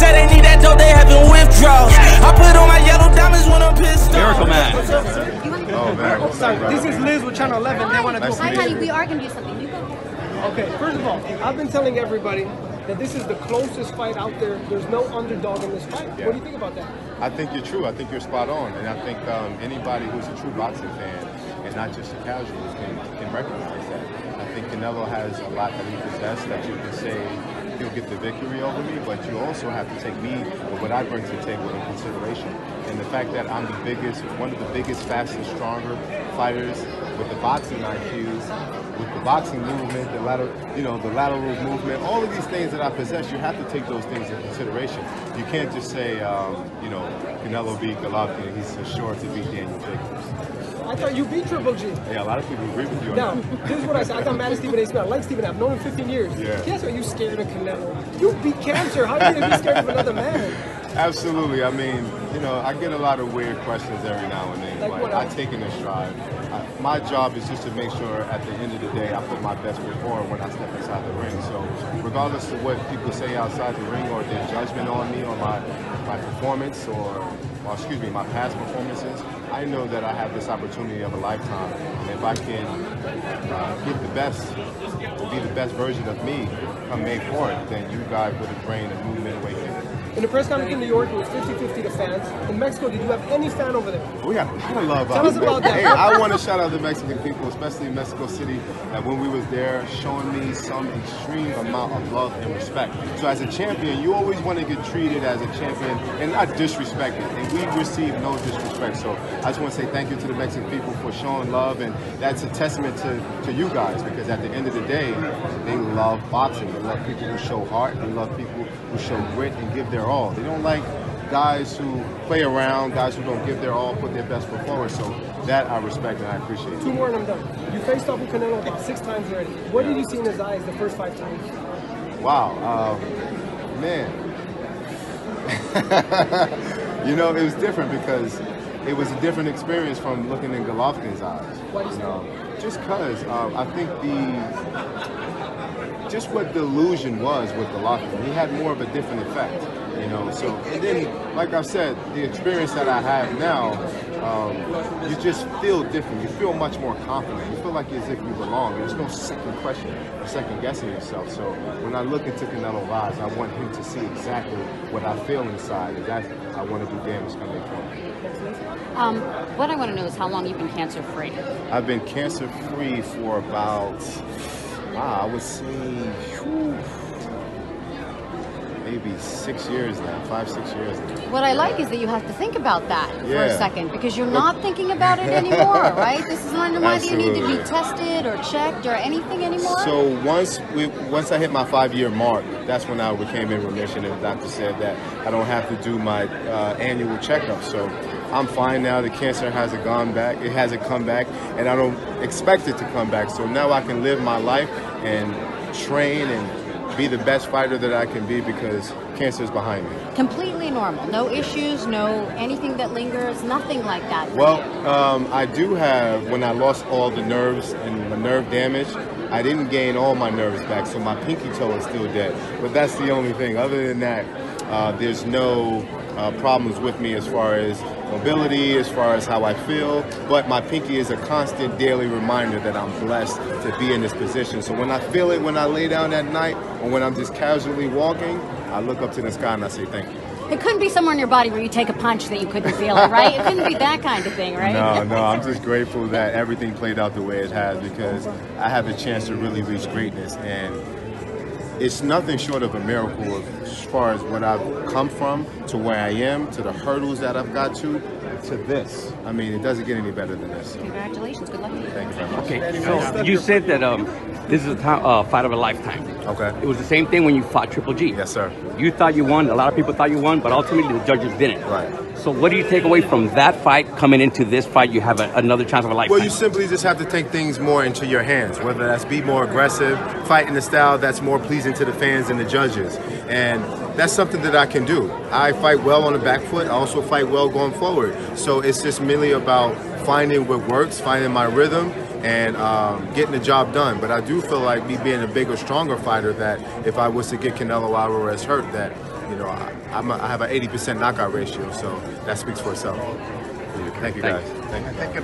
say they need that dope, they having withdrawals. I put on my yellow diamonds when I'm pissed off. Miracle Man. Oh, man. Sorry, this is Liz with Channel 11. They want to do Hi, honey, we are going to do something. You go. Okay, first of all, I've been telling everybody that this is the closest fight out there. There's no underdog in this fight. Yeah. What do you think about that? I think you're true. I think you're spot on. And I think anybody who's a true boxing fan and not just a casual can recognize that. I think Canelo has a lot that he possesses that you can say he'll get the victory over me, but you also have to take me and what I bring to the table in consideration. And the fact that I'm the biggest, one of the biggest, fastest, stronger fighters with the boxing IQs, with the boxing movement, the lateral movement, all of these things that I possess, you have to take those things in consideration. You can't just say, Canelo beat Golovkin, he's sure to beat Daniel Jacobs. I thought you beat Triple G. Yeah, a lot of people agree with you on Now, that. this is what I said. I got mad at Stephen A. Smith. I like Stephen A. I've known him 15 years. Yeah. Guess what? You scared of Canelo. You beat cancer. How are you going to be scared of another man? Absolutely. I mean, I get a lot of weird questions every now and then, Like but I take it in stride. My job is just to make sure at the end of the day I put my best foot forward when I step inside the ring. So regardless of what people say outside the ring or their judgment on me or my performance or excuse me, my past performances, I know that I have this opportunity of a lifetime. And if I can give the best, or be the best version of me come May 4th, then you guys would have reigned a new middleweight champion. In the press conference in New York, it was 50-50 to fans. In Mexico, did you have any fan over there? We got a lot of love. Tell us about that. Hey, I want to shout out the Mexican people, especially in Mexico City, that when we was there, showing me some extreme amount of love and respect. So as a champion, you always want to get treated as a champion and not disrespected. And we receive no disrespect. So I just want to say thank you to the Mexican people for showing love, and that's a testament to you guys, because at the end of the day, they love boxing. They love people who show heart. They love people who show grit and give their all. They don't like guys who play around, guys who don't give their all, put their best foot forward. So that I respect and I appreciate. Two more and I'm done. You faced off with Canelo about 6 times already. What did you see in his eyes the first 5 times? Wow, man. It was different because it was a different experience from looking in Golovkin's eyes. Why do you say? Just because I think just what the illusion was with Golovkin, he had more of a different effect. So, and then, like I said, the experience that I have now, you just feel different. You feel much more confident. You feel like as if you belong. There's no second question or second guessing yourself. So when I look into Canelo's eyes, I want him to see exactly what I feel inside, and that I want to do damage coming from. What I want to know is how long you've been cancer-free. I've been cancer-free for about, I would say, maybe 6 years now, 5-6 years now. What I like is that you have to think about that for a second, because you're not thinking about it anymore, right? This is not a reminder you need to be tested or checked or anything anymore? So once I hit my 5-year mark, that's when I became in remission, and the doctor said that I don't have to do my annual checkup. So I'm fine now. The cancer hasn't gone back. It hasn't come back, and I don't expect it to come back. So now I can live my life and train and be the best fighter that I can be, because cancer is behind me. Completely normal. No issues, no anything that lingers, nothing like that. Well, I do have, when I lost all the nerves and the nerve damage, I didn't gain all my nerves back, so my pinky toe is still dead. But that's the only thing. Other than that, there's no problems with me as far as mobility, as far as how I feel, but my pinky is a constant daily reminder that I'm blessed to be in this position. So when I feel it, when I lay down at night, or when I'm just casually walking, I look up to the sky and I say thank you. It couldn't be somewhere in your body where you take a punch that you couldn't feel it, right? It couldn't be that kind of thing, right? No, I'm just grateful that everything played out the way it has, because I have the chance to really reach greatness, and it's nothing short of a miracle as far as what I've come from to where I am, to the hurdles that I've got to this. I mean, it doesn't get any better than this. Congratulations. Good luck to you. Thank you very much. Okay, so you said that this is a fight of a lifetime. Okay. It was the same thing when you fought Triple G. Yes, sir. You thought you won. A lot of people thought you won, but ultimately the judges didn't. Right. So what do you take away from that fight coming into this fight? You have another chance of a lifetime. Well, you simply just have to take things more into your hands, whether that's be more aggressive, fight in the style that's more pleasing to the fans and the judges. And that's something that I can do. I fight well on the back foot. I also fight well going forward. So it's just merely about finding what works, finding my rhythm, and getting the job done. But I do feel like me being a bigger, stronger fighter, that if I was to get Canelo Alvarez hurt, that, you know, I have an 80% knockout ratio, so that speaks for itself. Thank you, guys. Thank you.